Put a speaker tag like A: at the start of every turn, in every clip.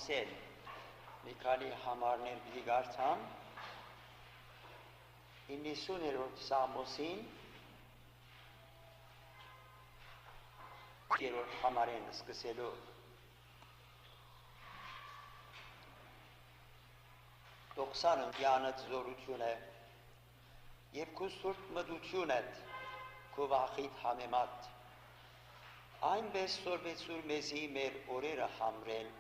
A: Սամոսեն Միքալի համարներ պիտի գարթամ 90-րդ Սամոսին երրորդ համարեն սկսելու տոքսանը յանդ զորություն է և քու սուրբ մտություն էդ քու վախիդ համեմատ այնպես սորվեցուր մեզի մեր օրերը համրել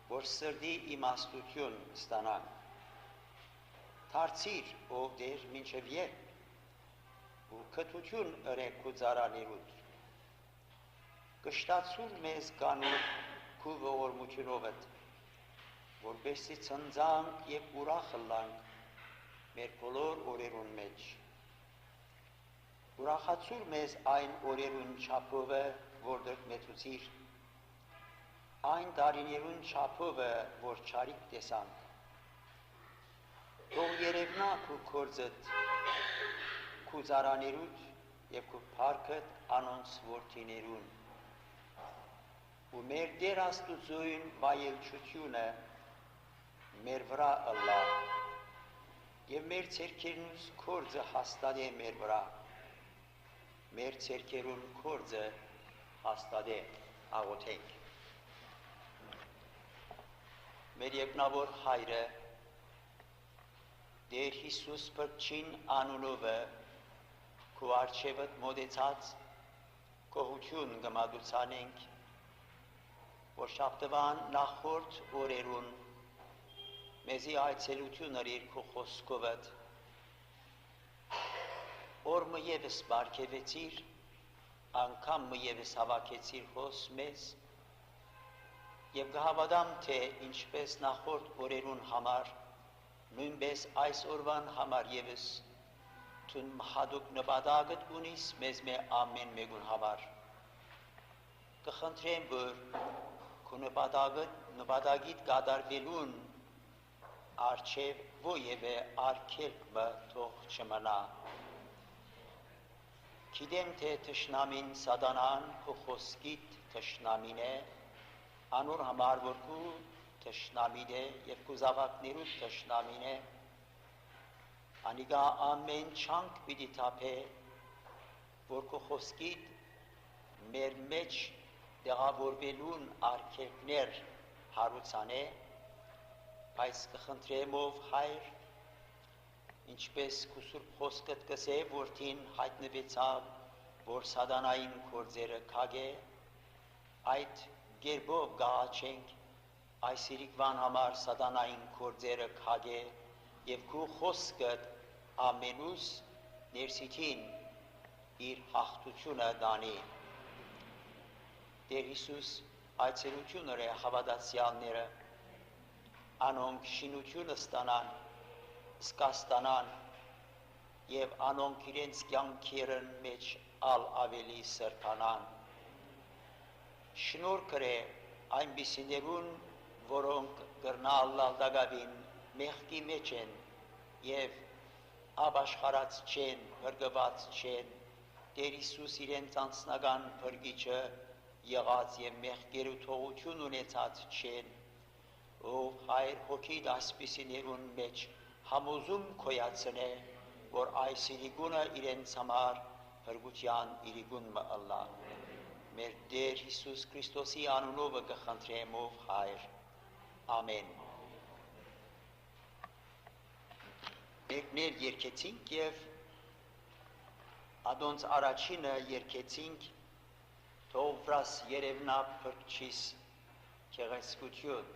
A: որ սրդի իմաստություն ստանանք Թարցիր ով դեր մինչև երբ ու քթություն ըրեք քու ծառաներուդ կշտացուր մեզ կանուր քու ողորմությունովդ որպեսզի ցնծանք և ուրախ ըլլանք մեր բոլոր օրերուն մեջ ուրախացուր մեզ այն օրերուն չափովը որտեղ մեծուցիր այն տարիներուն չափովը որ չարիք տեսանք թող երևնա քու գործդ քու ծառաներուդ և քու փառքդ անոնց որդիներուն ու մեր Տեր Աստուծոյն վայելչությունը մեր վրա ըլլա և մեր ցերքերնուս գործը հաստատե մեր վրա մեր ցերքերուն գործը հաստատե աղոթենք մեր երկնավոր հայրը Տեր Հիսուս Փրկչին անունովը քու առջևդ մոտեցած գոհություն գմադուցանենք որ շաբթվան նախորդ օրերուն մեզի այցելություն արիր քու խոսքովդ օրը ևս բարգևեցիր անգամ ևս հավաքեցիր հոս մեզ և գհավատամ թե ինչպես նախորդ օրերուն համար նույնպես այս օրվան համար ևս թուն հատուկ նպատակդ ունիս մեզ ամեն մեկուն համար կխնդրեմ որ քու նպատակիդ կատարվելուն առջև ովևէ արգելք թող չմնա գիտեմ թե թշնամին սատանան քու խոսքիդ թշնամին է անոր համար որ քու թշնամին է և քու զավակներուդ թշնամին է անիկա ամեն չանք պիտի թափե որ քու խոսքիդ մեր մեջ տեղավորվելուն արգելքներ հարուցանե բայց կխնդրեմ ով հայր ինչպես քու սուրբ խոսքդ կսե որդին հայտնվեցավ որ սատանային գործերը քագե այդ գերբով գաղաչենք այս իրիկվան համար սատանային գործերը քագե և քու խոսքդ ամենուս ներսիթին իր հաղթությունը դանի Տեր Հիսուս այցելություն է հավատացյալները անոնք շինությունը ստանան սկաստանան և անոնք իրենց կյանքերն մեջ ավելի սրբանան շնորհ կրե այնպիսիներուն որոնք կրնալ լալդագավին մեղքի մեջ են և ապաշխարած չեն, փրկված չեն Տեր Հիսուս իրենց անձնական փրկիչը եղած և մեղքերու թողություն ունեցած չեն ով հայր հոգիդ ասպիսիներուն մեջ համոզում քոյացնե որ այս իրիկունը իրենց համար փրկության իրիկուն ըլլա մեր Տեր Հիսուս Քրիստոսի անունովը կխնդրեմ ով հայր ամեն մեկներ երկեցինք և ադոնց առաջինը երկեցինք թող վրաս երևնա փրկչիս գեղեցկություն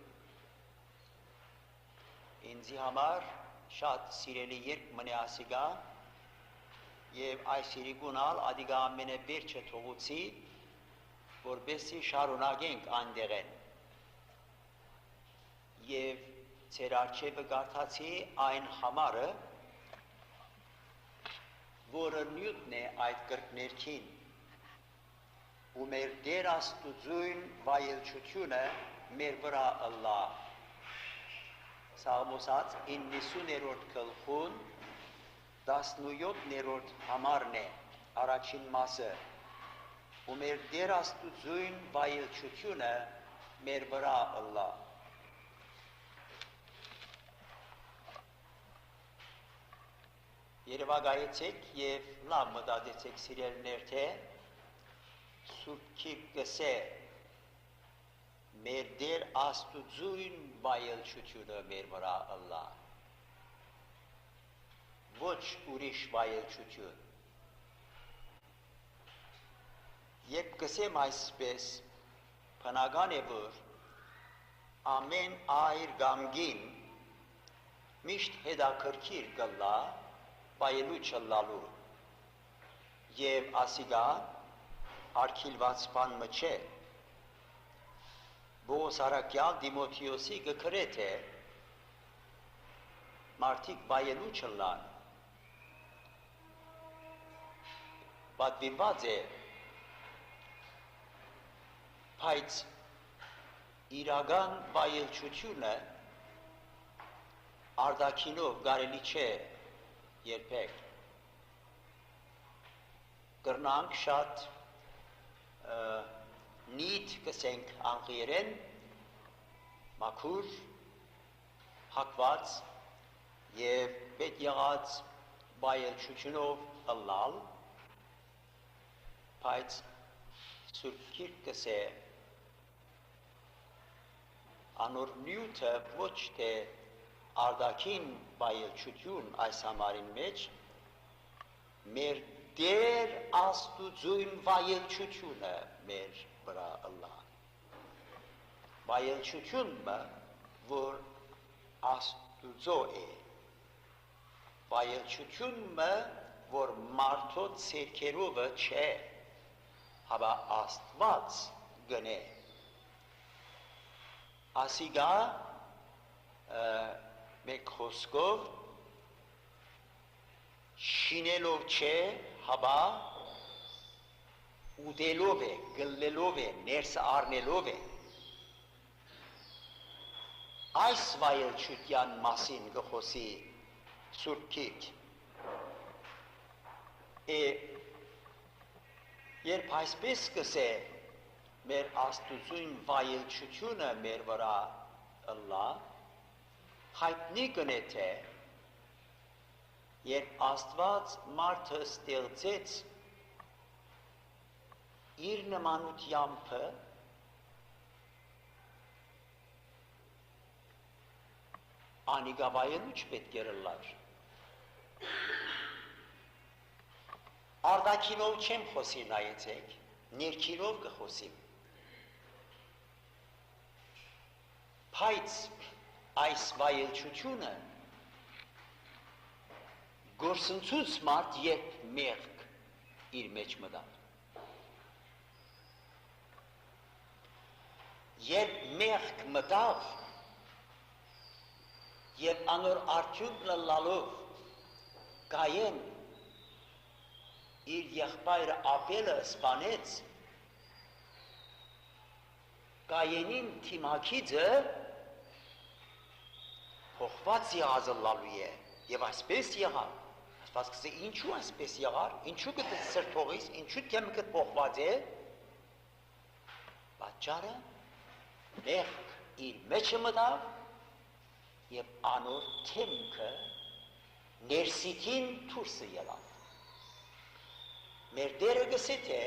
A: ինձի համար շատ սիրելի երկ մնե ասիգա և այս իրիկունալ ադիգա ամենևերջը թողուցի որպեսզի շարունակենք այնտեղեն և ձեր առջևը կարդացի այն համարը որը նյութն է այդ կրկներքին ու մեր Տեր Աստուծոյն վայելչությունը մեր վրա ըլլա Սաղմոսած 90-րդ գլխուն 17-րդ համարն է առաջին մասը ու մեր Տեր Աստուծոյն վայելչությունը մեր վրա ըլլա Երևակայեցեք և լավ մտադեցեք սիրելներ թե Սուրբ Գիրք գսե մեր Տեր Աստուծուն վայելչությունը մեր վրա ըլլա ոչ ուրիշ վայելչություն երբ գսեմ այսպես բնական է որ ամեն այր գամգին միշտ հետաքրքիր կլա վայելուչը լալու և ասիգա արգիլված բան մը չէ Բողոս առաքյալ Դիմոթեոսի գկրե թե մարդիկ վայելուչը լան պատվիրված է բայց իրական վայելչությունը արտաքինով կարելի չէ երբեք կրնանք շատ նիտ կսենք անգիրեն մաքուր հակված և պետ եղած վայելչությունով ըլլալ բայց Սուրբ Գիրք կսե անոր նյութը ոչ թե արտաքին վայելչություն այս համարին մեջ մեր Տեր Աստուծուն վայելչությունը մեր վրա ըլլա վայելչությունը որ Աստուծո է վայելչությունը որ մարդոց ցերքերովը չէ հավա Աստված գնե ասիգա մեկ խոսքով շինելով չէ հավա ուդելով է, գլելով է, ներս առնելով է այս վայելչության մասին գխոսի Սուրբ Գիրք երբ այսպես կսե մեր Աստուծուն վայելչությունը մեր վրա ըլլա հայտնի կնե թե երբ Աստված մարդը ստեղծեց իր նմանությամբ անիգա վայելուչ պետք է ըլլար արտաքինով չեմ խոսի նայեցեք ներքինով կխոսիմ բայց այս վայելչությունը գործընծուց մարդ երբ մեղք իր մեջ մտավ երբ մեղք մտավ և անոր արդյունք լալով Կայեն իր եղբայրը Աբելը սպանեց Կայենին թիմակիցը փոխված եղածը լալու է և այսպես եղավ Աստված կսե ինչու այսպես եղար, ինչու կտը սրտողիս, ինչու թեմքը փոխված է, պատճառը մեղք իր մեջը մտավ և անոր թեմքը ներսիքին դուրսը ելավ։ Մեր Տերը գսե թե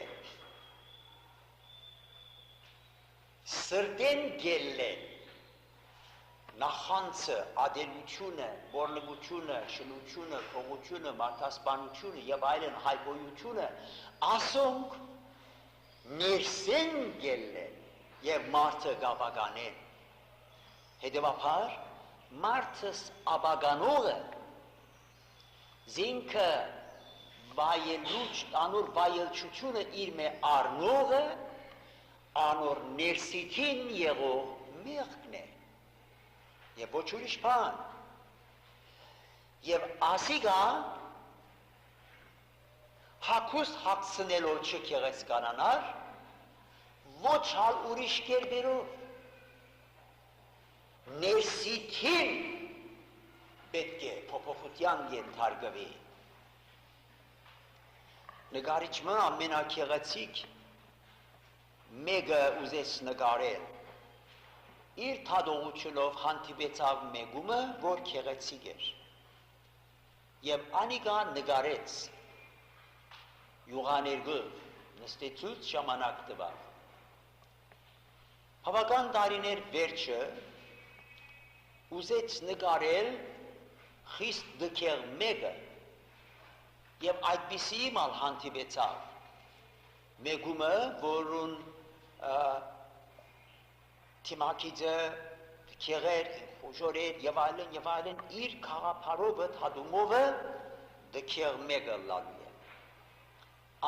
A: սրտեն գելլեն նախանցը, ադելությունը, բորնգությունը, շնությունը, փողությունը, մարդասպանությունը և այլն հայբոյությունը ասոնք ներսեն գելլեն և մարդը գավագանեն։ Հետևաբար մարդս աբագանողը զինքը անոր վայելչությունը իր մե առնողը անոր ներսիքին եղող մեղքն է և ոչ ուրիշ բան և ասիգա հակուստ հակցնելով չկեղեցկանանար ոչ հալ ուրիշ կերպերով ներսիքին պետք է փոփոխության ենթարկվի նկարիչը ամենակեղեցիկ մեկը ուզեց նկարել իր թադողությունով հանդիպեցավ մեկումը որ քեղեցիկ էր Եվ անիկա նկարեց յուղաներգով նստեցուց ժամանակ տվավ։ Բավական տարիներ վերջը ուզեց նկարել խիստ դքեղ մեկը եւ այդպիսի մալ հանդիպեցավ մեկումը, որուն թիմակիցը դքեղեր, խոժորեր եւ այլն իր խաղապարովը հադումովը դքեղ մեկը լալու է։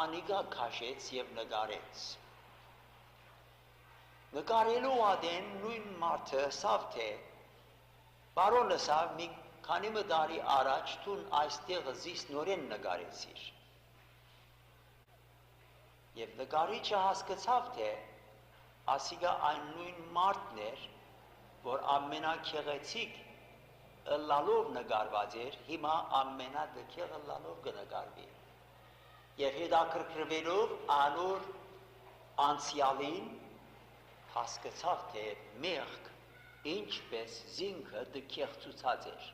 A: Անիկա քաշեց եւ նկարեց։ Նկարելու ադեն նույն մարդը սավ թե բարոնը սավ մի քանի տարի առաջ տուն այստեղ զիս նորեն նկարեցիր։ Եվ նկարիչը հասկացավ թե ասիգա այն նույն մարդն էր, որ ամենաքեղեցիկ ըլլալով նկարված էր, հիմա ամենադքեղ ըլլալով կնկարվի։ Եվ հետաքրքրվելով անոր անցյալին հասկացավ թե մեղք ինչպես զինքը դքեղ ցուցած էր։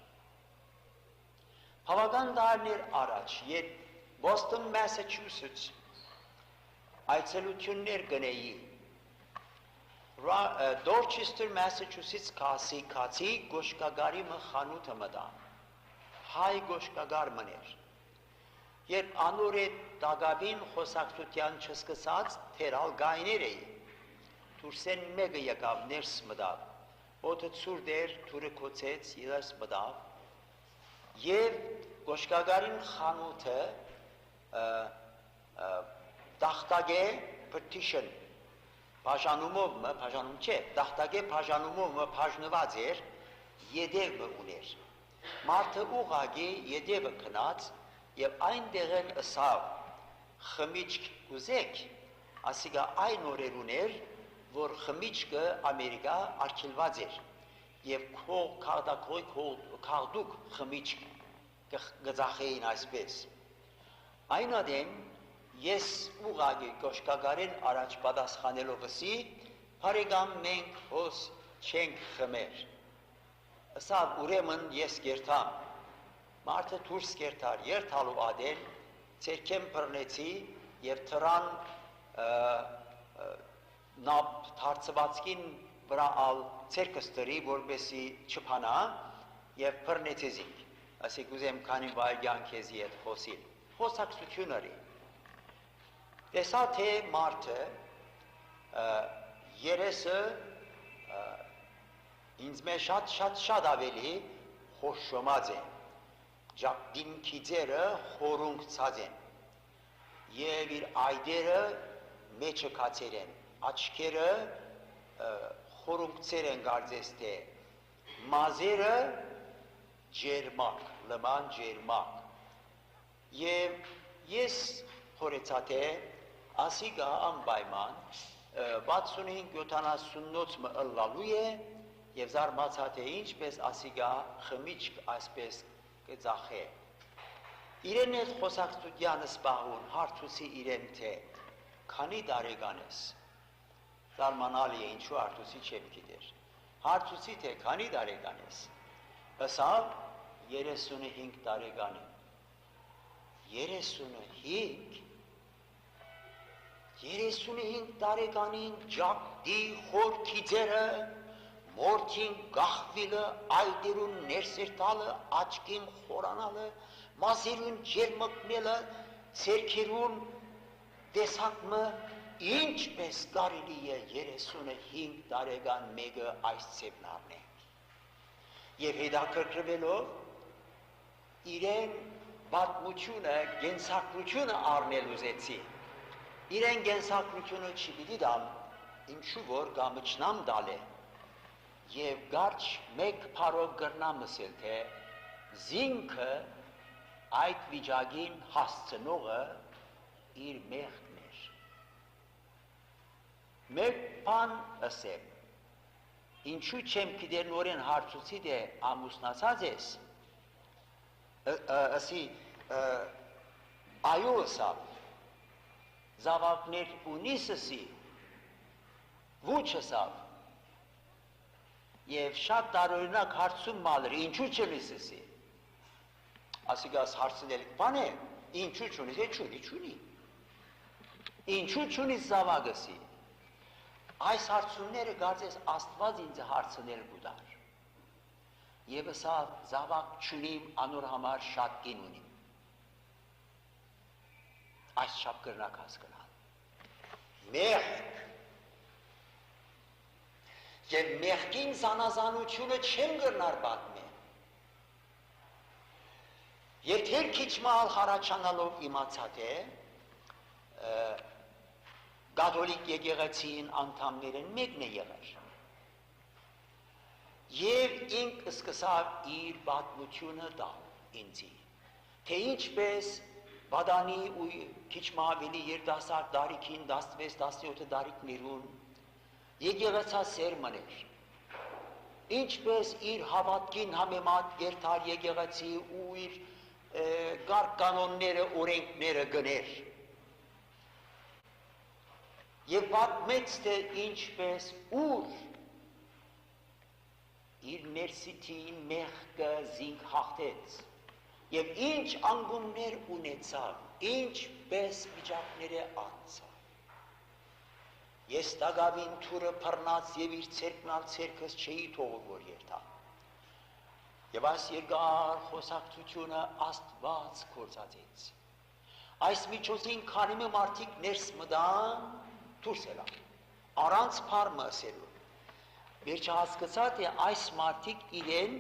A: Բավական տարիներ առաջ, երբ Boston, Massachusetts այցելություններ գնեի, Dorchester, Massachusetts կացի գոշկագարի խանութը մտա, հայ գոշկագար մներ, երբ անոր է դագավին խոսակցության չսկսած թերալ գայներ էի, Թուրսեն մեկը եկավ ներս մտավ, օդը ցուրտ էր, թուրը կոծեց, երես մտավ, եւ գոշկագարին խանութը տախտագե partition բաժանում չէ, տախտագե բաժանումով բաժնված էր, յետևը ուներ։ Մարդը ուղղակի յետևը քնած եւ այնտեղ էլ ըսավ խմիչք ուզեք, ասիկա այն օրեր ուներ, որ խմիչքը Ամերիկա արգելված էր եւ քաղդուկ խմիչք գծախեին այսպես։ Այնադեմ ես ուղղակի գոշկագարեն առաջ պատասխանելով ասի, բարեկամ մենք հոս չենք խմեր։ Ասավ ուրեմն ես գերտամ։ Մարդը դուրս գերտար, երթալու ադեն, ցերքեմ բռնեցի եւ թրան նապ թարցվածքին վրա ալ ցերկս տրի, որպեսի չփանա եւ բռնեցիք։ Ասեք ուզեմ քանի վայրկյան քեզի հետ խոսիլ։ Խոսակցություն արի։ Տեսա թե մարդը երեսը ինձ մեջ շատ ավելի խոշոմած է։ Դիմքի ձերը խորունգցած են եւ իր այդերը մեջը կացեր են, աչքերը խորունգցեր են կարծես թե, մազերը ջերմակ, լման ջերմակ։ Եվ ես խորեցա թե ասիգա անպայման 65-70 նոցը ըլլալու է եւ զարմացա թե ինչպես ասիգա խմիչք այսպես կծախե։ Իրեն էլ խոսակցության սպահուն հարցուցի իրեն թե քանի տարեկան ես։ Զարմանալի է ինչու հարցուցի չեմ գիտեր։ Հարցուցի թե քանի տարեկան ես։ Ասավ 35 տարեկան եմ։ 35 տարեկանին ջակդի խորքի ձերը, մորթին գախվիլը, այդերուն ներսերտալը, աչքին խորանալը, մազերուն ջերմկնելը, ցերքերուն տեսակմը, ինչպես կարելի է 35 տարեկան մեկը այս ծևն առնե։ Եվ հետաքրքրվելով իրեն պատմությունը, գենսակրությունը առնել ուզեցի։ Իրեն գենսակրությունը չպիտի դամ, ինչու որ գամչնամ դալ է, և գարչ մեկ պարով գրնամ ասել, թե զինքը այդ վիճակին հասցնողը իր մեղքն էր։ Մեկ բան ասեմ, ինչու չեմ գիտեր նորեն հարցուցի դե ամուսնացած ես, ասի այո ասավ, զավակներ ունիս ասի, ոչ ասավ, և շատ տարօրինակ հարցում մալր, ինչու չլիս ասի, ասիկաս հարցնել, բան է, ինչու չունի, թե չունի, ինչու չունի զավագսի, այս հարցումները գարձես աստված ինձ հարցնել գուդար, և սա զավակ չունիմ անոր համար շատ կին ունիմ, այս չապ կրնակ հասկնալ, մեղք, և մեղքին զանազանությունը չեմ գրնար պատմել, և թեր քիչ մալ հարաչանալով իմացած է, կաթոլիկ եկեղեցին անդամներն մեկն է եղեր, և ինք սկսավ իր պատմությունը տալ ինձի, թե ինչպես բադանի ու քիչ մավելի երդասար դարիքին 16-17 դարիքներուն եկեղեցա սերմներ, ինչպես իր հավատքին համեմատ երթար եկեղեցի ու իր գարկ կանոնները, օրենքները գներ և պատմեց, թե ինչպես ուր իր ներսիթին մեղքը զինք հաղթեց և ինչ անգումներ ունեցավ, ինչպես վիճակները անցավ Ես տագավին թուրը պռնած և իր ցերկնալ ցերքս չէի թողում, որ երթա։ Եվ այս երկար խոսակցությունը Աստված գործածեց։ Այս միջոցին քանի մարդիկ ներս մտան, դուրս ելան, առանց փառը ասելու։ Վերջը հասկացա, թե այս մարդիկ իրեն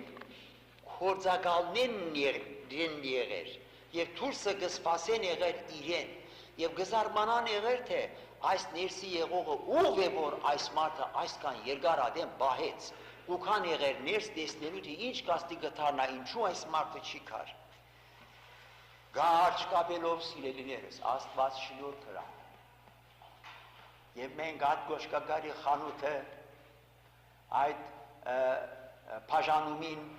A: գործակալներն եղեր, և դուրսը կսպասեն եղեր իրեն, և կզարմանան եղեր, թե այս ներսի եղողը ուղ է, որ այս մարդը այսքան երկար ադեմ բահեց, ու քան եղեր ներս տեսնելու, թե ինչ կաստիկը թարնա, ինչու այս մարդը չի կար։ Գարչ կապելով սիրելիներս, Աստված շնորհ կրա։ Եվ մենք այդ գոշկագարի խանութը, այդ բաժանումին,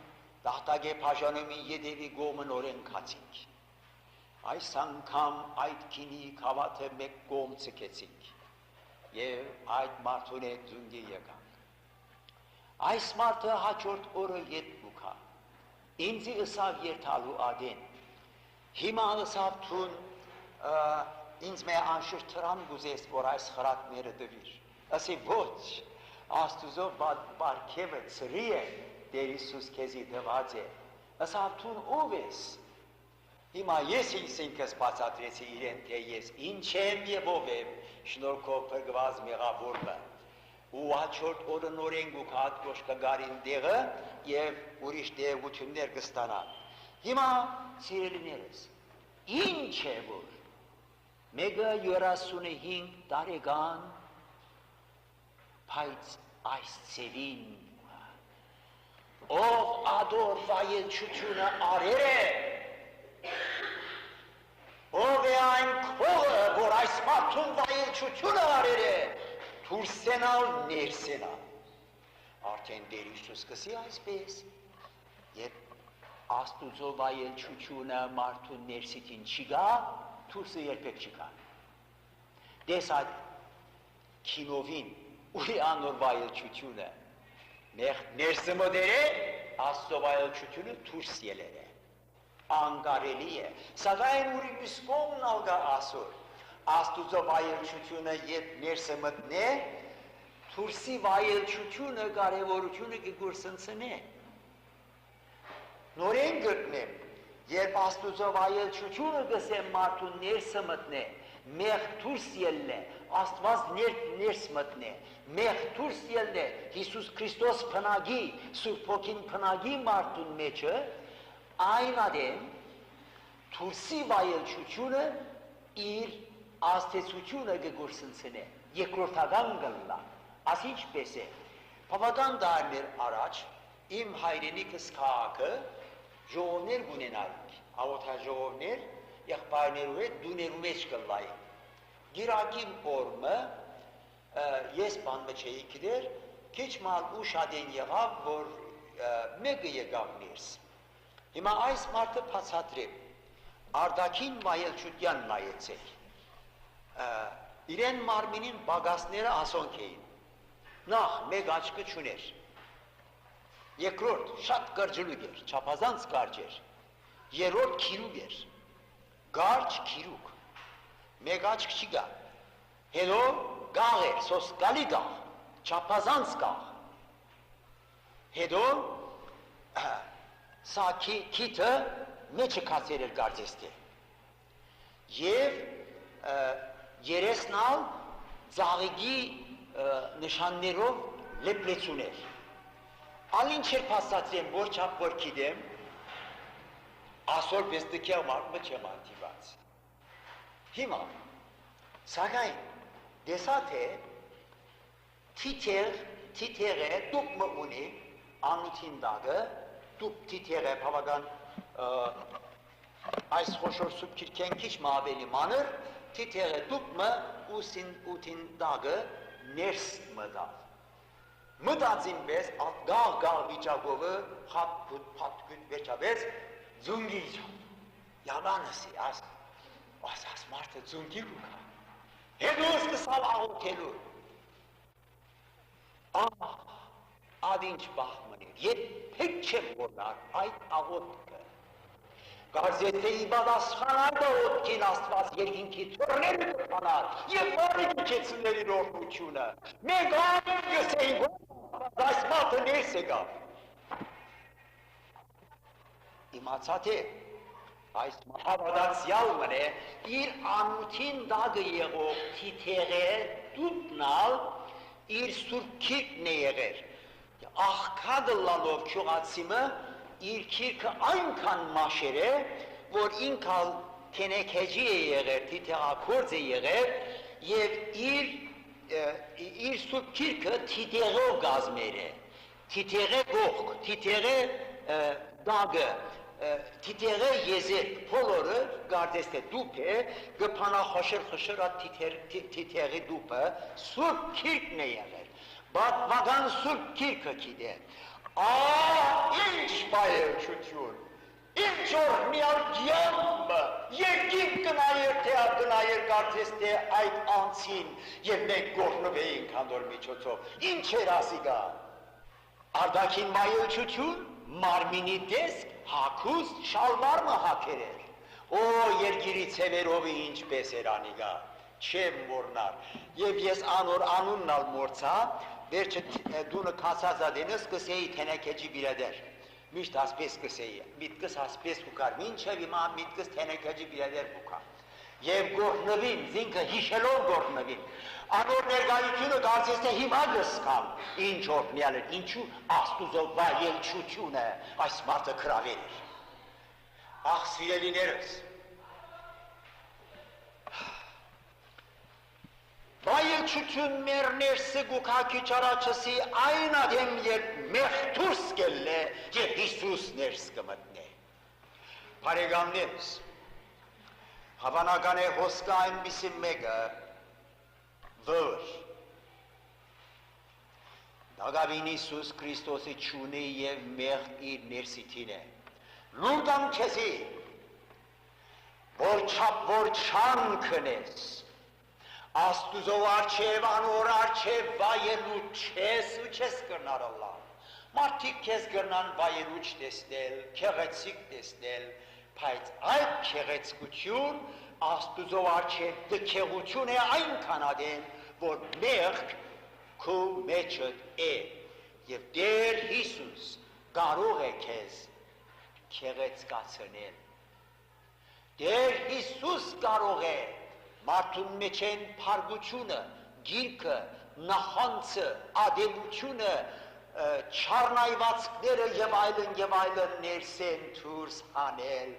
A: տախտագե բաժանումին ետևի գոմն օրեն կացինք։ Այս անգամ այդ քինի քավաթը մեկ կողմ ցկեցինք և այդ մարդուն հետ զունգի եկանք։ Այս մարդը հաջորդ օրը ետ ուքա, ինձի ըսավ երթալու ադեն, հիմա ըսավ թուն ինձ մե անշուշտ թրամ գուզես, որ այս խրատները դվիր, ասի ոչ, աստուզով բարկևը ծրի է, Տեր Հիսուս քեզի դված է, ըսավ թուն ով ես, Հիմա ես ինքս բացատրեցի իրեն, թե ես ինչ եմ և ով եմ, շնորհքով փրկված մեղավորը, ու հաջորդ օրը նորեն գուքատ գոշկագարին դեղը և ուրիշ դեղություններ կստանան։ Հիմա սիրելիներս, ինչ է որ, մեկը 35 տարեկան, բայց այս ծևին, ով ադոր վայելչությունը արեր է, ով է այն քողը, որ այս մարդուն վայելչությունը արեր է, դուրսենալ ներսենալ։ Արդեն Տեր Հիսուս կսի այսպես, երբ Աստուծո վայելչությունը մարդուն ներսիտին չի գա, դուրսը երբեք չի գա։ Դես այդ քինովին, ուր է անոր վայելչությունը, ներսը մոդեր է, Աստծո վայելչությունը դուրս ելեր է։ Անկարելի է, սակայն ուրի մյուս կողմն ալգա ասոր, Աստուծո վայելչությունը երբ ներսը մտնե, դուրսի վայելչությունը կարևորությունը կգործընծնե։ Նորեն գտնեմ, երբ Աստուծո վայելչությունը գսեմ մարդուն ներսը մտնե, մեղ դուրս ելնե, Աստված ներս մտնե, մեղ դուրս ելնե, Հիսուս Քրիստոս փնագի, Սուրբ Հոգին փնագի մարդուն մեջը, այն ադեմ դուրսի վայելչությունը իր աստեցությունը կգործընծնե, երկրորդական կլնա, աս ինչպես է, բավական դարներ առաջ իմ հայրենիքս քաղաքը ժողովներ կունենայինք, աղոթաժողովներ եղբայրներու հետ դուներու մեջ կլայինք։ Գիրակի օրը ես բանմը չէի գիտեր, քիչ մալ ուշ ադեն եղավ, որ մեկը եկավ ներս։ Հիմա այս մարդը բացատրեմ, արտաքին վայելչության նայեցեք, իրեն մարմինին բագասները ասոնք էին, նախ մեկ աչքը չուներ, երկրորդ շատ կրջլուկ էր, չափազանց կարճ էր, երրորդ քիրուկ էր, գարջ քիրուկ, մեկ աչք չի գա, հետո գաղ էր, սոսկալի գաղ, չափազանց գաղ, հետո սա քիթը մեջը կացեր էր գարձեստե, և երեսնալ ձաղիգի նշաններով լեպլեցուն էր, ալ ինչ էր պասացրեմ, որ չապ որ կիդեմ, ասոր պես դկեղ մարդմը չեմ անտիված, հիմա, սակայն, դեսա թե թիթեղ է դուպ մը ունի անութին դագը, դուպ թիթեղ է բավական այս խոշոր սուպքիրքեն քիչ մը ավելի մանր, թիթեղ է դուպ մը ութին դագը ներս մտավ։ Մտածին պես գաղ վիճակովը խատգուտ վերջապես ձունգի իջավ։ Յաբանըսի ասաս մարդը ձունգի կուկա։ Հետո սկսավ աղոթելու։ Ադինչ բախմներ, երբեք չեմ որնար այդ աղոթքը։ Գարձեթեի բադասխանար դա ոտքին աստված երկինքի թորները կպանար և վարի կեցնների նորմությունը։ Մենք ամեն գսեին որ այս մարդը ներս եկավ։ Իմացա թե այս հավատացյալ մնե իր անութին դագը եղող թիթեղե դուտնալ իր սուրբ քիրքն է եղեր։ Աղքադը լալով չողացիմը իր քիրքը այնքան մաշեր է, որ ինքալ կենեքեջի է եղեր, թիթեղակորձ է եղեր և իր սուրբ քիրքը թիթեղով գազմեր է, թիթեղե գողք, թիթեղե դագը, թիթեղե եզեր, փոլորը գարդեստ է դուպ է, գպանա խոշր թիթեղի դուպը, սուրբ քիրքն է եղեր, բատվական սուրբ քիրքը կիդ է, ինչ բայերչություն, ինչ որ միալ գյամը, երկինք կնայեր թե ագնայեր գարդեստ է այդ անցին և մենք գողնվեինք հանդոր միջոցով, ինչ էր ասիգա, արդակին բայերչություն, մարմինի դեսկ, հակուստ շալվարմը հակեր էր, երգիրի ծևերովի ինչպես էր անիգա, չեմ մորնար, և ես անոր անունն ալ մորցա, վերջը դունը կասազադենս կսեի թենեքեջի բիրադեր, միշտ ասպես կսեի, միտքս ասպես կուկար, մինչև հիմա միտքս թենեքեջի բիրադեր կուկար, և գորտնվին, զինքը հիշելով գորտնվին, անոր ներգայությունը կարծես թե հիմա գսկամ, ինչ օրհնյալ էր, ինչու աստուծով վայելչությունը այս մարդը քրավեր էր։ Ախ սիրելիներս, վայելչություն մեր ներսը գուքակի ճարաչսի այն ադեմ երբ մեղթուրս կելն է և Հիսուս ներս կմտնե։ Բարեկամներս, հավանական է հոսկա այնպիսի մեկը, որ Դագավին Իսուս Քրիստոսի չունի և մեղտ իր ներսիթին է։ Լուտամ քեզի, որ չան քնես, աստուծով արջև, անոր արջև վայելու չես ու չես կրնար Ալլահ։ Մարդիկ քեզ կրնան վայելու չտեսնել, քեղեցիկ տեսնել, բայց այդ քեղեցկություն աստուծով արջև դքեղություն է այնքան ադեմ, որ մեղք քո մեջդ է և Տեր Հիսուս կարող է քեզ քեղեցկացնել։ Տեր Հիսուս կարող է մարդուն մեջ են փարգությունը, գիրքը, նախանցը, ադելությունը, չառնայվածքները և այլն ներսեն դուրս հանել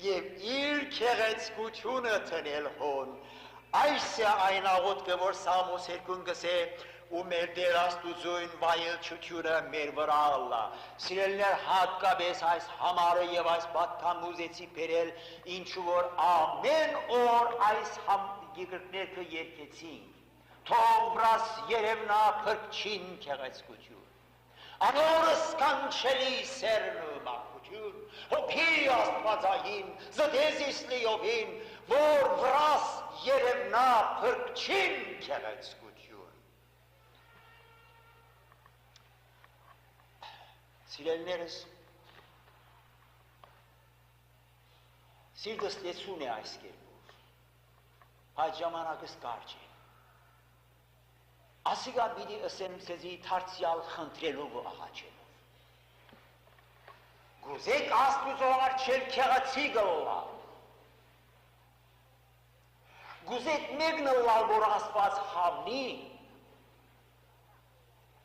A: և իր քեղեցկությունը տնել հոն։ Այս է այն աղոթքը, որ Սամոս 2-ն գսե ու մեր Տեր Աստուծոյն վայելչությունը մեր վրա ալլա։ Սիրելիներ, հատկապես այս համարը և այս պատկան ուզեցի բերել, ինչու որ ամեն օր այս գիրքները երգեցինք, թող վրաս երևնա փրկչին քեղեցկություն, անորը սկանչելի սերն ու մաքրություն, հոգի աստվածային, զդեզիս լիովին, որ վրաս երևնա փրկչին քեղեցկություն։ Սիրելիներս, Սիրտս լեցուն է այս կերպով, այդ ժամանակս կարճ է, ասիկա պիտի ըսեմ սեզի թարցյալ խնդրելով ու աղաչելով, գուզեք աստուծո արջել կեղացի գլվա, գուզեք մեկնլալ, որ ասված հավնի,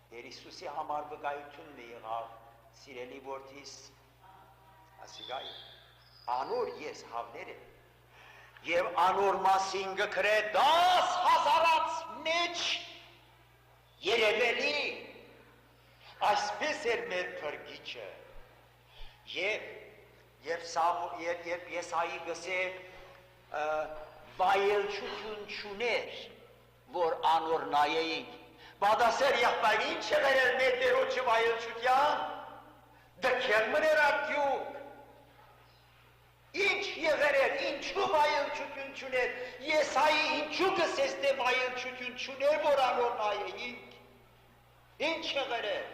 A: Տեր Հիսուսի համար վկայությունն է եղավ, սիրելի որդիս, ասիկայի, անոր ես հավներ եմ, և անոր մասին գքրե 10,000-ած մեջ երևելի, այսպես էր մեր փրկիչը, և Եսայի գսե վայելչություն չուներ, որ անոր նայեինք, բադասեր եղբայր ինչ է վերել մեր դերոչը վայելչության, դքեր մներ արդյունք, ինչ եղեր էր, ինչու վայելչություն չուներ, Եսայի ինչու գսես թե վայելչություն չուներ, որ անոր նայեինք, ինչ եղեր էր,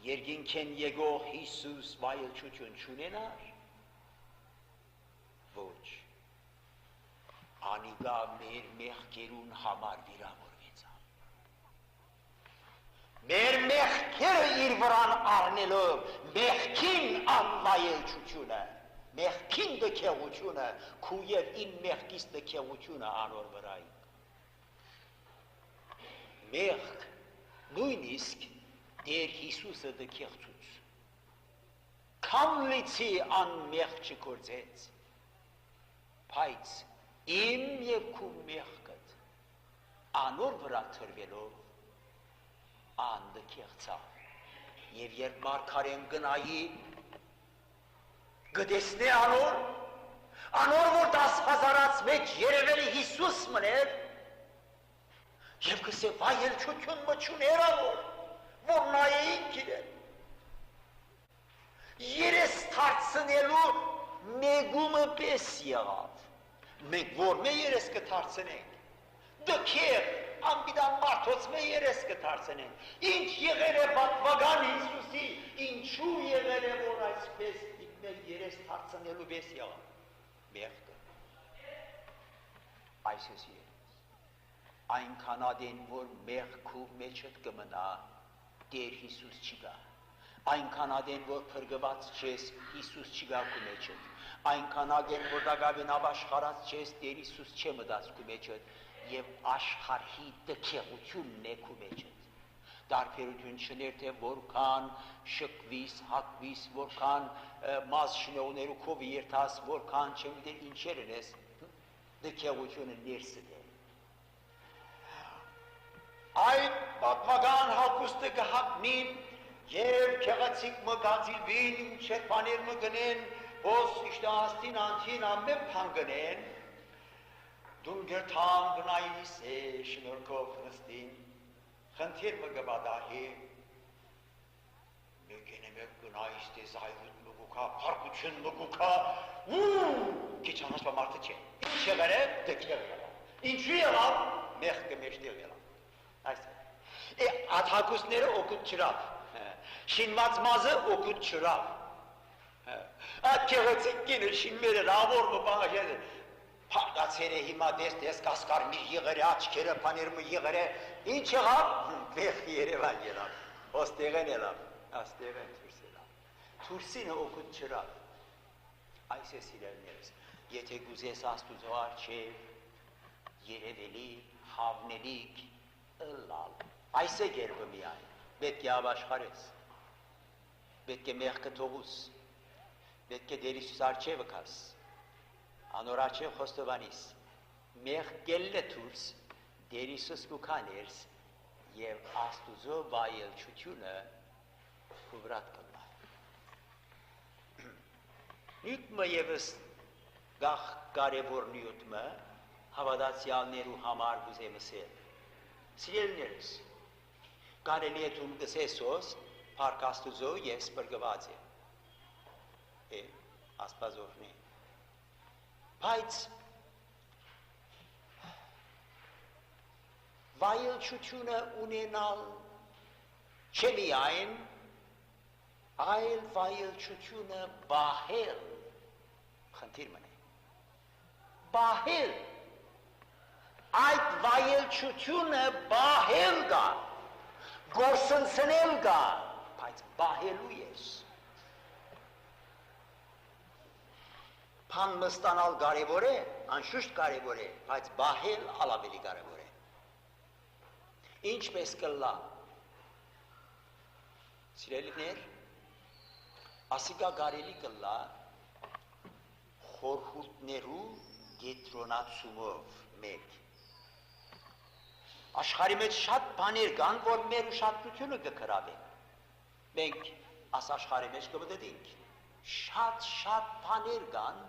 A: երկինքեն եկող Հիսուս վայելչություն չունենար, ոչ, անիգա մեր մեղքերուն համար վիրավորվեցավ, մեր մեղքերը իր վրան առնելով, մեղքին անվայելչությունը, մեղքին դքեղությունը, քու և իմ մեղքիս դքեղությունը անոր վրայի, մեղք նույնիսկ Տեր Հիսուսը դքեղծուց, քամլիցի անմեղք չկործեց, բայց իմ և քու մեղքդ անոր վրա թրվելով անդքեղծավ, և երբ մարգարեն գնայի գտեսնե անոր որ 10,000-ած մեջ երևելի Հիսուս մներ, և գսե վայելչություն մը չուներ անոր, որ նայեինք իրեն, երես թարցնելու մեգումը պես եղավ, մենք որ մե երես կթարցնենք, դքեր անբիդան մարդոց մե երես կթարցնենք, ինչ եղեր է բատվագան Հիսուսի, ինչու եղեր է, որ այսպես մեր երես թարցնելու պես եղավ, մեղքը, այսպես երես, այնքան ադեն, որ մեղքու մեջդ կմնա, Տեր Հիսուս չգա, այնքան ադեն, որ փրկված չես, Հիսուս չգա քու մեջդ, այնքան ադեն, որ դակավին ապաշխարած չես, Տեր Հիսուս չէ մտած քու մեջդ, և աշխարհի դքեղությունն է քու մեջդ, տարբերություն չներ, թե որքան շկվիս, հակվիս, որքան մազ շնողներու քովի երթաս, որքան չեմ գիտեր ինչեր են ես, դքեղությունը ներսդ է, այդ պատմական հակուստը կհապնին և կեղացիկ մը գազիլվին, ինչեր պաներ մը գնեն, ոս իշտահաստին անթին ամեն պան գնեն, դուն գրթան գնայիս է շնորքով խնստին, խնդիր մը գբադահի, մեկեն է մեկ գնայիս թե զայլուտ մը գուկա, պարկություն մը գուկա, կիչ անաշպա մարդը չէ, ինչ եղեր է, դեք եղեր, ինչու եղավ, մեղքը մեջտեղ եղավ, այդ հակուստները օգուտ չրավ, շինված մազը օգուտ չրավ, այդ կեղեցիկ կինը շինմերը ռավոր մը բաղաշետ է, պարտացեր է հիմա դես կասկար մի եղեր է, աչքերը պաներ մը եղեր է, ինչ եղավ, մեղ երևան ելավ, ոստեղեն ելավ, աստեղեն թուրս ելավ, թուրսինը օգուտ չրավ, այս է սիրելներս, եթե գուզես աստուծո արջև երևելի, հավնելիք, ըլլալ, այս է գերբը միայն, պետք է ապաշխարես, պետք է մեղքը թողուս, պետք է Տեր Հիսուս արջևը կաս, անոր արջև խոստովանիս, մեղք գելլը թուրս, Տեր Հիսուս կուքաներս և աստուծո վայելչությունը կուվրատ կլա։ Նյութմը եվս գախ կարևոր նյութմը հավատացյալներու համար գուզեմսել, սիրելներս, կարելի է թում գսեսոս, պարկ աստուծո և սպրգված է, ասպազովն է, բայց վայելչությունը ունենալ չէ միայն, այլ վայելչությունը բահել խնդիր մնի։ Բահել, այդ վայելչությունը բահել գա, գործընծնել գա, բայց բահելու ես։ Բան մստանալ կարևոր է, անշուշտ կարևոր է, բայց բահել ավելի կարևոր է։ Ինչպես կլա։ Սիրելիներ, ասիկա կարելի կլա խորհուրդներու գետրոնացումով մեկ։ Աշխարհի մեջ շատ բաներ կան, որ մեր ուշադրությունը կգրավեն։ Մենք աս աշխարհի մեջ կմտենք։ Շատ բաներ կան,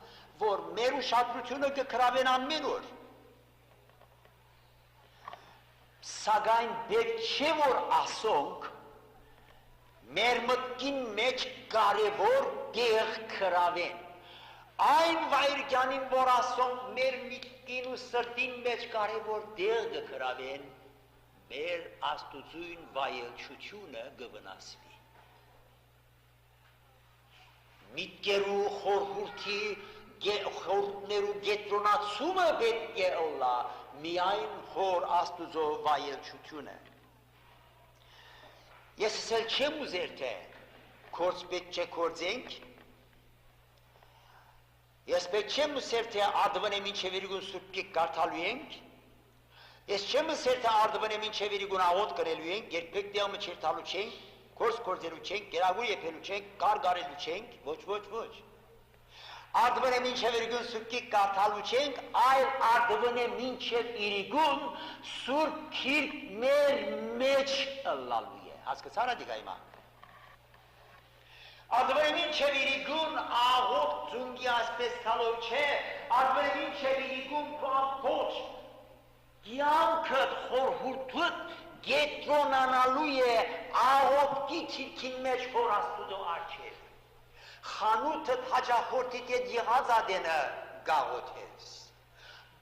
A: որ մեր ուշադրությունը կգրավեն ամեն օր։ Սակայն պետք չէ որ ասոնք մեր մտքին մեջ կարևոր տեղ գրավեն։ Այն վայրկյանին, որ ասոնք մեր միտքին ու սրտին մեջ կարևոր տեղ կգրավեն, մեր աստուծույն վայելչությունը կվնասվի։ Միտքերու խորհուրդներու գետրոնացումը պետք է ըլլա միայն հոր աստուծո վայելչությունը։ Ես ասել չեմ ուզեր թե կորց պետք չէ կործենք, ես պետք չեմ ուզեր թե արդվն է մինչև իրգուն սուրպկիկ կարդալու ենք, ես չեմ ուզեր թե արդվն է մինչև իրգուն աղոտ կրելու ենք, երբեք դեղմը չերթալու չենք, կորց կործելու չենք, գերագույր եփելու չենք, կարգարելու չենք, ոչ։ Արդվն է մինչև իրգուն սուրպկիկ կարդալու չենք, այլ արդվն է մինչև իրգուն սուրպքիրք մեր մեջ ըլլալու է, հասկացար ադիգա հիմա։ Արդվն է մինչև իրգուն աղոտ ձունգի ասպես թալով չէ, արդվն է մինչև իրգուն կապոչ, յանքըտ խորհուրդուտ գետրոնանալու է աղոտքի թիրքին մեջ հոր աստուծո արջև։ Խանութըտ հաջախորդիտ ետ եղած ադենը գաղոթես։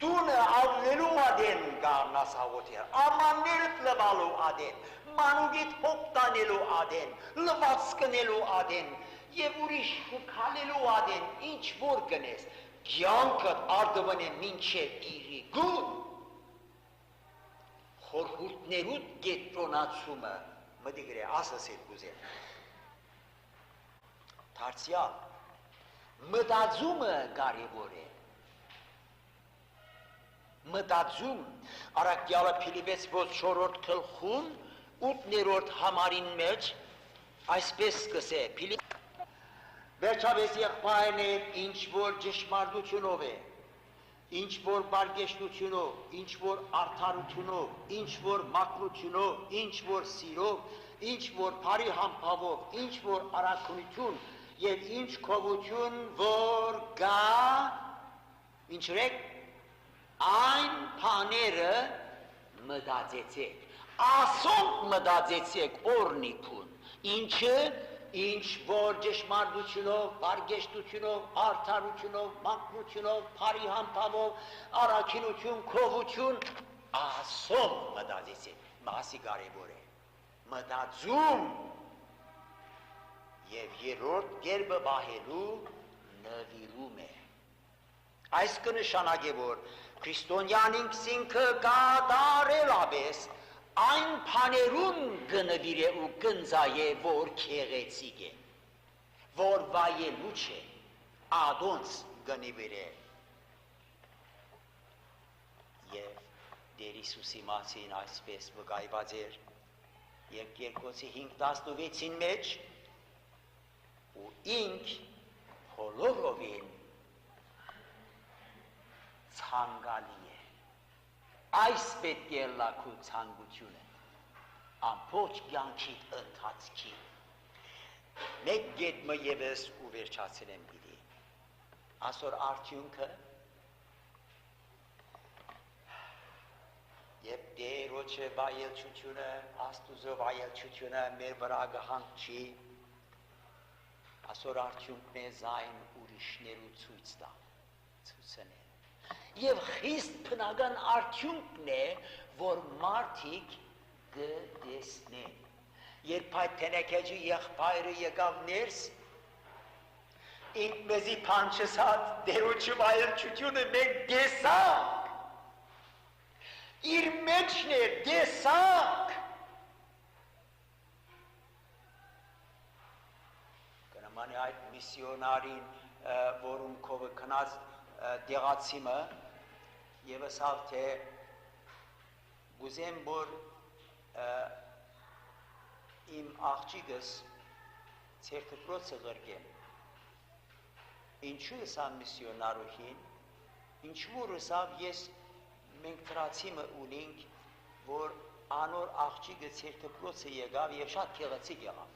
A: Դունը ավնելու ադեն գարնաս աղոթեր, ամաններըտ լվալու ադեն, մանուգիտ հոկ տանելու ադեն, լված կնելու ադեն, և ուրիշ կալելու ադեն, ինչ որ կնես, գյանքըտ արդվն է մինչև իրիգուն, խորհուրդներուտ գետրոնացումը, մտիգր է, ասս էտ գուզել։ Թարցյալ, մտածումը կարևոր է։ Մտածում, առակյալը Փիլիպպես ոց 4-րդ գլխում, 8-րդ համարին մեջ, այսպես սկսե, վերջապես եղբայրն է, ինչ որ ճշմարտությունով է, ինչ որ բարգեշտությունով, ինչ որ արդարությունով, ինչ որ մաքրությունով, ինչ որ սիրով, ինչ որ բարի համբավով, ինչ որ արագություն եւ ինչ քովություն որ գա, ինչ ռեք, այն բաները մտածեցեք, ասոնք մտածեցեք օրնիքուն, ինչը ինչ որ ճշմարտությունով, բարգեշտությունով, արդարությունով, մաքրությունով, բարի համբավով, առաքինություն, քովություն, ասոնք մտածեցեք, մասի կարևոր է, մտածում եւ երրորդ կերպը բահելու նվիրում է։ Այս կնշանակե որ քրիստոնյան ինքսինքը կատարել աբես այն բաներուն կնվիրե ու կնձայե, որ քեղեցիկ է, որ վայելուչ է, ադոնց կնվիրե։ Եվ Տեր Հիսուսի մասին այսպես վկայված էր Երկերկոցի 5:16-ին մեջ, ու ինք բոլորովին ցանկալի է։ Այս պետք է լակու ցանկությունը, ամբողջ կյանքիդ ընթացքի։ Մեկ գետմը ևս ու վերջացնեմ պիտի։ Այսօր արդյունքը եւ Տերոջը վայելչությունը, Աստուծո վայելչությունը մեր վրա կհանգչի, այսօր արդյունքն է զայն ուրիշներու ցույց տա, ցույցնել։ Եվ խիստ բնական արդյունքն է, որ մարդիկ կտեսնեն։ Երբ այդ թենեքեջի եղբայրը եկավ ներս, ինք մեզի փանչսած դերոջը վայելչությունը մենք դեսանք, իր մեջն էր դեսանք, կնմանի այդ միսիոնարին, որում կովը կնած դեղացիմը, և ասավ թե գուզեմ, որ իմ աղջիկս ցերտպրոցը ղրգեմ, ինչու ըսավ միսիոնարուհին, ինչու ըսավ ես մենք տրացիմը ունենք, որ անոր աղջիկը ցերտպրոցը եկավ և շատ քեղեցիկ եղավ,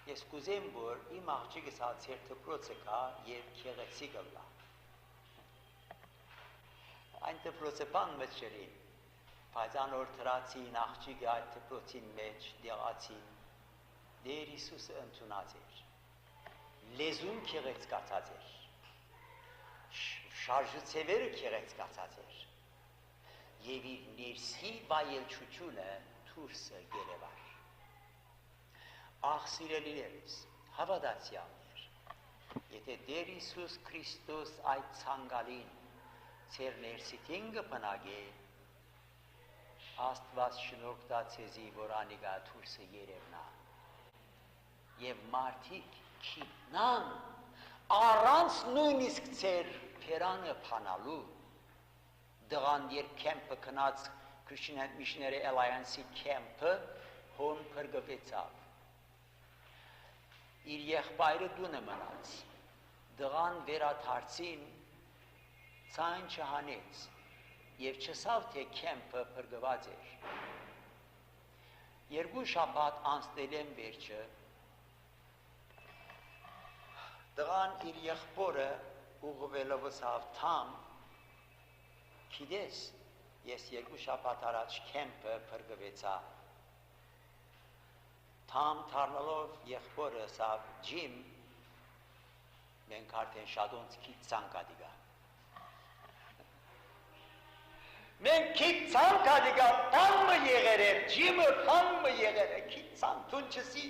A: ես կուզեմ, որ իմ աղջիկս հա ցերտպրոցը կա և քեղեցիկ ըլլա, այն դպրոցը բան մջրին, բայց անոր տրացին աղջիկը այդ դպրոցին մեջ դեղացին, Դեր Հիսուսը ընդունած էր, լեզուն քեղեցկացած էր, շարժուցևերը քեղեցկացած էր, և իր ներսի վայելչությունը դուրսը գերեվար։ Աղ սիրելիներս, հավատացյալներ, եթե Դեր Հիսուս Քրիստոս այդ ցանկալին ձեր ներսիթին կպնագե, Աստված շնորհ տա ցեզի, որ անիկա դուրսը երևնա, և մարդիկ գիտնան առանց նույնիսկ ձեր փերանը փանալու, դղան երբ քեմպը կնած Christian Missionary Alliance-ի քեմպը հոն փրկվեցավ, իր եղբայրը դունը մնաց, դղան վերադարձին ցայն չհանեց և չսավ թե քեմպը փրկված էր, երկու շաբաթ անցնել եմ վերջը, դղան իր եղբորը ուղղվելով ասավ թամ, գիտես, ես երկու շաբաթ առաջ քեմպը փրկվեցա, թամ թարնալով եղբորը ասավ ջիմ, մենք արդեն շատոնց քիծանք ադիգա, մենք քիծանք ադիգա, պանմը եղեր է, ջիմը պանմը եղեր է, քիծանք, թուն չսի,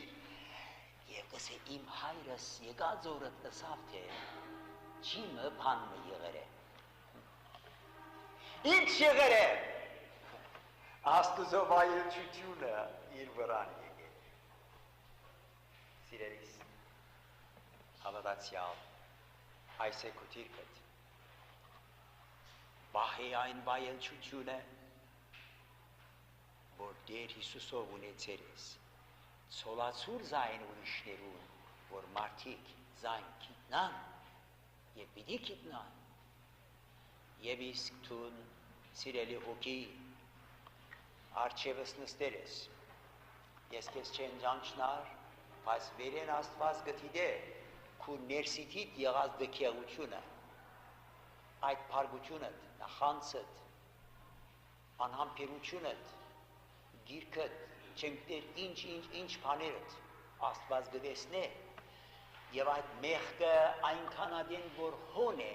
A: և կսե իմ հայրս եկած օրըտ ասավ թե ջիմը բանմը եղեր է, ինչ եղեր է, աստուծո վայելչությունը իր վրան եկել, սիրելիս, հավատացյալ, այս է կուտիրկըտ, բահի այն վայելչությունը, որ Դեր Հիսուսով ունեցեր ես, ցոլացուր զայն ուրիշներուն, որ մարդիկ զայն գիտնան և պիտի գիտնան, և իսկ թուն սիրելի հոգի արջևս նստեր ես, ես կեզ չեն ճանչնար, բայց վերեն Աստված գտիդե քու ներսիթիդ եղած դքեղությունը, այդ փարգությունըդ, նախանցըդ, անհամբերությունըդ, գիրքըդ, չենք ինչ բաներըդ Աստված գտեսնե և այդ մեղքը այնքան ադեն, որ հոն է,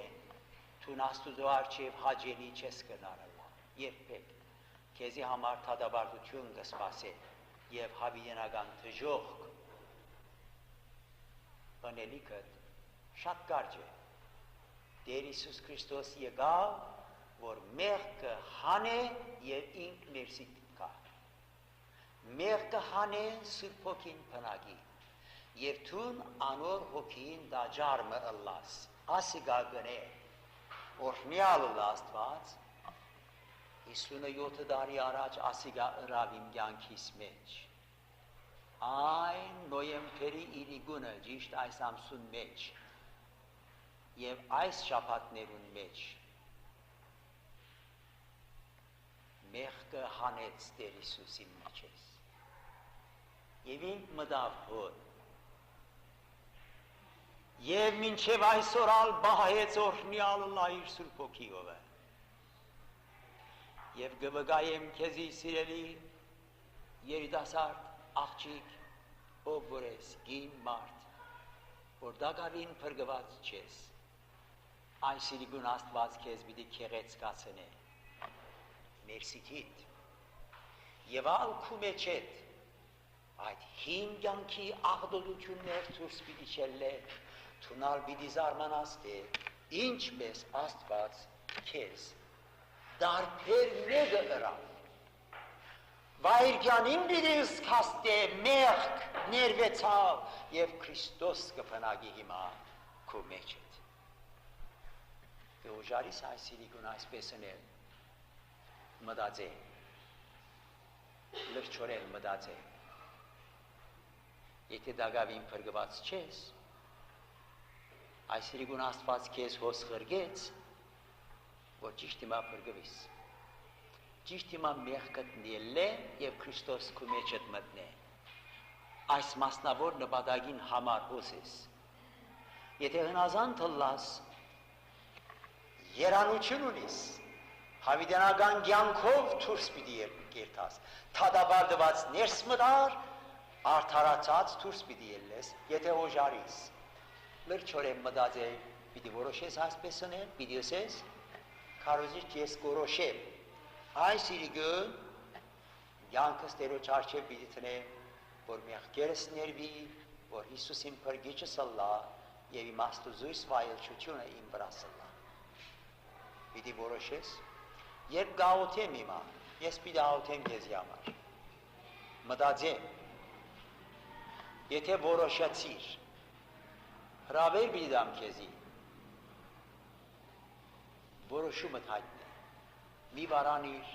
A: թուն Աստուծո առջև հաճելի չես կնարըլա, երբեք, քեզի համար թադաբարդություն կսպասե և հավիենական թժողք, ընելիքըդ շատ կարճ է, Դեր Հիսուս Քրիստոս եկավ, որ մեղքը հանե և ինք ներսիդ կա, մեղքը հանե Սուրբ Հոգին բնագի, և թուն անոր հոգին դաջարմը ըլլաս, ասիգա գնե, օրհնյալ ըլլա Աստված, 57 տարի առաջ ասիգա ըրավ իմ կյանքիս մեջ, այն նոյեմբերի 9-ը ճիշտ այս ամսուն մեջ, և այս շաբաթներուն մեջ մեղքը հանեց Տեր Հիսուսի միջես և ինք մտավ հոն և մինչև այսօր ալ բահեց օրհնյալ ըլլա իր Սուրբ Հոգիովը և գվգայեմ քեզի սիրելի երիտասարդ աղջիկ ով որ ես գին մարդ որ դակավին փրկված չես այս իրիկուն Աստված քեզ պիտի քեղեցկացնե ներսիթիդ և ալ քու մեջեդ այդ հին կյանքի աղդոտություններ դուրս պիտի չելլե Թունալ պիտի զարմանաս թե ինչպես Աստված քեզ դարբեր մեկը ըրավ։ Վայրկյանին պիտի զգաստե մեղք ներվեցավ և Քրիստոս կփնագի հիմա քո մեջդ։ Գոժարիս այսիրիկուն այսպես ընել մտածե, լրջորել մտածե, եթե դագավին փրկված չես, այսիրիկուն Աստված քեզ հոս խրգեց, որ ճիշտ հիմա փրկվիս, ճիշտ հիմա մեղքդ նիել է և Քրիստոս քո մեջդ մտնե, այս մասնավոր նպատակին համար հոսես, եթե հնազան թլլաս, երանություն ունիս, հավիտենական կյանքով դուրս պիտի կերտաս, թադաբարդված ներս մտար, արդարացած դուրս պիտի ելնես, եթե օժարիս, լրջորեն մտածե, պիտի որոշես այսպես ընել, պիտի ասես, քարոզիչ ես կորոշեմ, այս իրիկը կյանքս Տերոջ առջև պիտի տնեմ, որ մեղքերս ներվի, որ Հիսուսին փրկիչս ըլլա և իմ աստուծույս վայելչությունը իմ վրա սլլա։ Պիտի որոշես, երբ գաղութեմ հիմա, ես պիտի աղութեմ քեզի համար, մտածեմ, եթե որոշացիր, հրավեր պիտի դամ քեզի, որոշումդ հայտնե, մի վարանիր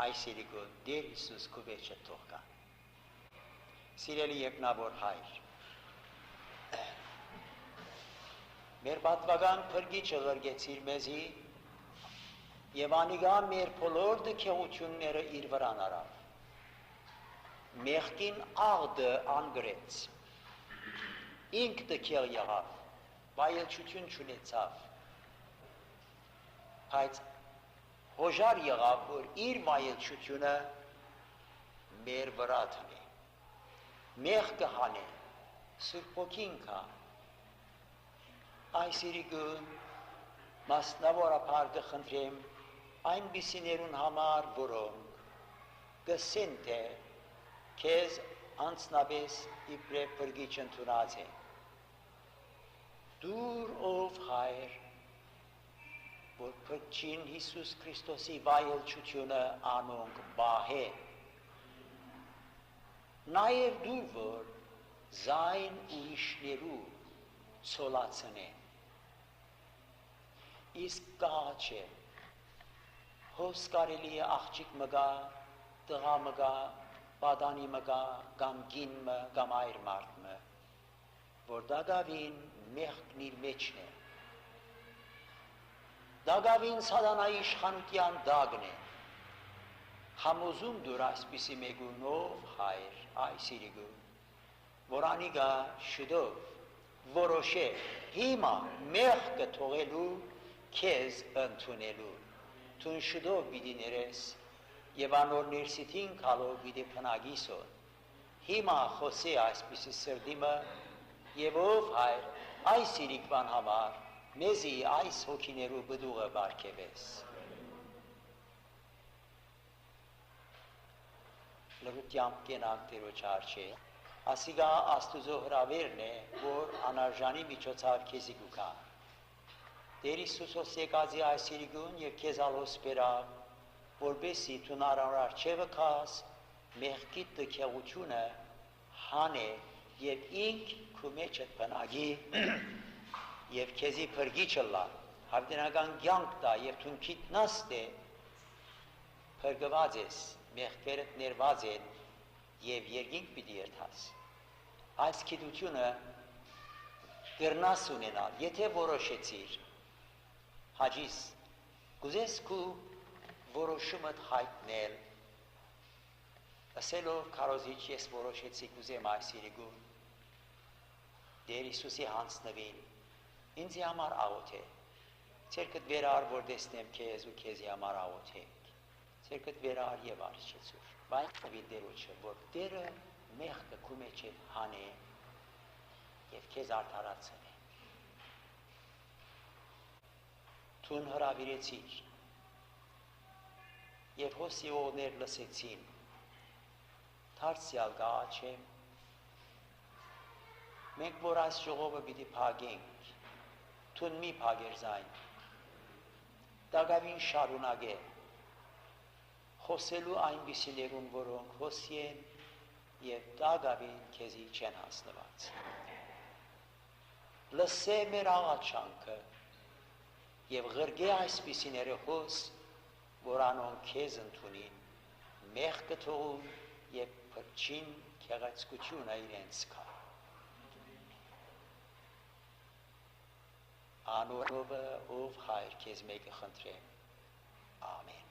A: այս իրիկոն Տեր Հիսուս քո վերջդ թող գա։ Սիրելի երկնավոր Հայր, մեր պատվական փրկիչը ղրգեցիր մեզի և անիգա մեր բոլոր դքեղությունները իր վրան արավ, մեղքին աղդը անգրեց, ինք դքեղ եղավ, վայելչություն չունեցավ, բայց հոժար եղավ, որ իր վայելչությունը մեր վրա տնի, մեղքը հանե, Սուրբ Ոգին կա, այս իրիկուն մասնավորապես կխնդրեմ այնպիսիներուն համար, որոնք կսեն թե քեզ անձնապես իբրև փրկիչ ընդունած են, դուր ով Հայր, որ փրկչին Հիսուս Քրիստոսի վայելչությունը անոնք բահե, նաև դուր որ զայն ուրիշներու ցոլացնեն, իսկ կաղաչե, հոս կարելի է աղջիկ մգա, տղա մգա, պատանի մգա, կամ գին մը, կամ այր մարդ մը, որ դագավին մեղքն իր մեջն է, դագավին սատանայի իշխանության դագն է, համոզում դուր այսպիսի մեկունով Հայր այս իրիկուն, որ անիգա շուտով որոշե հիմա մեղքը թողելու քեզ ընդունելու, թուն շուտով պիտի ներես և անոր ներսիթին քալով պիտի փնագիսոն, հիմա խոսե այսպիսի սրդիմը և ով Հայր այս իրիկվան համար մեզի այս հոգիներու բդուղը բարգևես։ Լրությամբ կենանք Տերոջ առջև, ասիգա Աստուծո հրավերն է, որ անարժանի միջոցով քեզի գուքա։ Տեր Հիսուսոս եկածի այս իրիկուն և քեզ ալոս բերավ, որպեսի թունարար առջևը քաս, մեղքի տքեղությունը հանե և ինք քո մեջդ բնագի և քեզի փրկիչը լա, հավիտենական կյանք տա և թունքիդ նստե, փրկված ես, մեղքերդ ներված են և երկինք պիտի երթաս։ Այս գիտությունը կրնաս ունենալ, եթե որոշեցիր, հաջիս, կուզես քու որոշումդ հայտնել, ասելով քարոզիչ ես որոշեցի կուզեմ այս իրիկուն, Տեր Հիսուսի հանձնվին, ինձի համար աղոթ է, ցերկդ վերար, որ տեսնեմ քեզ ու քեզի համար աղոթենք, ցերկդ վերար և արիչեցուր, բայց նվի Տերոջը, որ Տերը մեղքը քո մեջ է հանե և քեզ արդարացնե։ Թուն հրավիրեցիր և հոսի օղներ լսեցին, դարձյալ կաղաչեմ, մենք որ այս ժողովը պիտի փագենք, թուն մի փագերզայն, դագավին շարունակ է, խոսելու այնպիսիներուն, որոնք հոսի են և դագավին քեզի չեն հասնված։ Լսե մեր աղաչանքը և ղրգե այսպիսիները հոս, որ անոնք քեզ ընդունին, մեղ կթողուն և փրչին քեղեցկությունը իրենց կա։ Անորովը ով հայր քեզ մեկը խնդրեմ, ամեն։